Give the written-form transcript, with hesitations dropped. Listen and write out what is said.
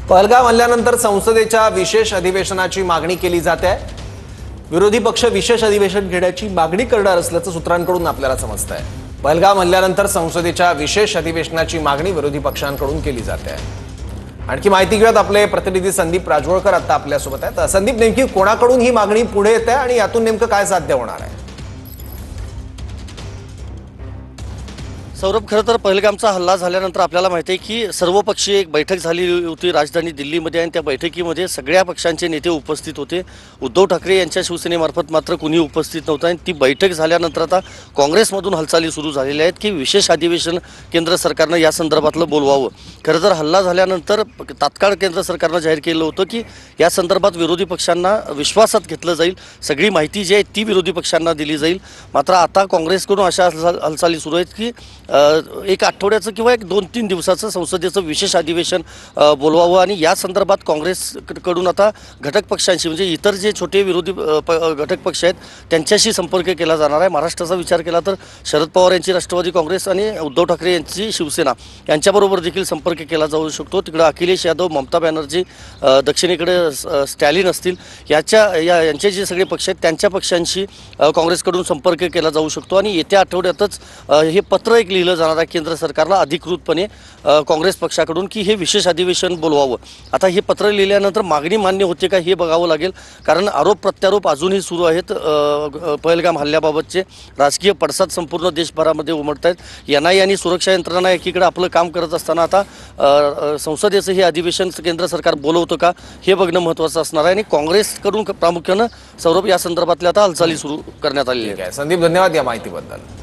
पहलगाम हल्ल्यानंतर संसदेच्या विशेष अधिवेशनाची मागणी केली जाते आहे। विरोधी पक्ष विशेष अधिवेशन घेण्याची मागणी करणार असल्याचं सूत्रांकडून आपल्याला समजतंय। पहलगाम हल्ल्यानंतर संसदेच्या विशेष अधिवेशनाची मागणी विरोधी पक्षांकडून केली जाते आहे। आणखी माहिती घेऊयात, आपले प्रतिनिधी संदीप राजवळकर आता आपल्यासोबत आहेत। संदीप, नेमकी कोणाकडून ही मागणी पुढे येते आणि यातून नेमकं काय साध्य होणार आहे? सौरभ, खरं तर पहलगामचा हल्ला झाल्यानंतर आपल्याला माहिती आहे की सर्वपक्षीय एक बैठक झाली होती राजधानी दिल्लीमध्ये आणि त्या बैठकीमध्ये सगळ्या पक्षांचे नेते उपस्थित होते। उद्धव ठाकरे यांच्या शिवसेनेमार्फत मात्र कुणी उपस्थित नव्हतं आणि ती बैठक झाल्यानंतर आता काँग्रेसमधून हालचाली सुरू झालेल्या आहेत की विशेष अधिवेशन केंद्र सरकारनं या संदर्भातलं बोलवावं। खरं तर हल्ला झाल्यानंतर तात्काळ केंद्र सरकारनं जाहीर केलं होतं की या संदर्भात विरोधी पक्षांना विश्वासात घेतलं जाईल, सगळी माहिती जी आहे ती विरोधी पक्षांना दिली जाईल। मात्र आता काँग्रेसकडून अशा हालचाली सुरू आहेत की एक आठवड्याचं किंवा एक 2-3 दिवसाचं संसदेचं विशेष अधिवेशन बोलवावं आणि या संदर्भात काँग्रेसकडून आता घटक पक्षांशी म्हणजे इतर जे छोटे विरोधी घटक पक्ष आहेत त्यांच्याशी संपर्क केला जाणार आहे। महाराष्ट्राचा विचार केला तर शरद पवार यांची राष्ट्रवादी काँग्रेस आणि उद्धव ठाकरे यांची शिवसेना यांच्याबरोबर देखील संपर्क केला जाऊ शकतो। तिकडे अखिलेश यादव, ममता बॅनर्जी, दक्षिणेकडे स्टॅलिन असतील, यांचे जे सगळे पक्ष आहेत त्यांच्या पक्षांशी काँग्रेसकडून संपर्क केला जाऊ शकतो आणि येत्या आठवड्यातच हे पत्र एक लिहिलं जाणार आहे केंद्र सरकारला अधिकृतपणे काँग्रेस पक्षाकडून की हे विशेष अधिवेशन बोलवावं। आता हे पत्र लिहिल्यानंतर मागणी मान्य होते का हे बघावं लागेल, कारण आरोप प्रत्यारोप अजूनही सुरू आहेत। पहलगाम हल्ल्याबाबतचे राजकीय पडसाद संपूर्ण देशभरामध्ये उमटत आहेत। NIA आणि सुरक्षा यंत्रणा एकीकडे आपलं काम करत असताना आता संसदेचं हे अधिवेशन केंद्र सरकार बोलवतं का हे बघणं महत्त्वाचं असणार आहे आणि काँग्रेसकडून प्रामुख्यानं सौरभ या संदर्भातल्या आता हालचाली सुरू करण्यात आलेल्या आहेत। संदीप, धन्यवाद या माहितीबद्दल।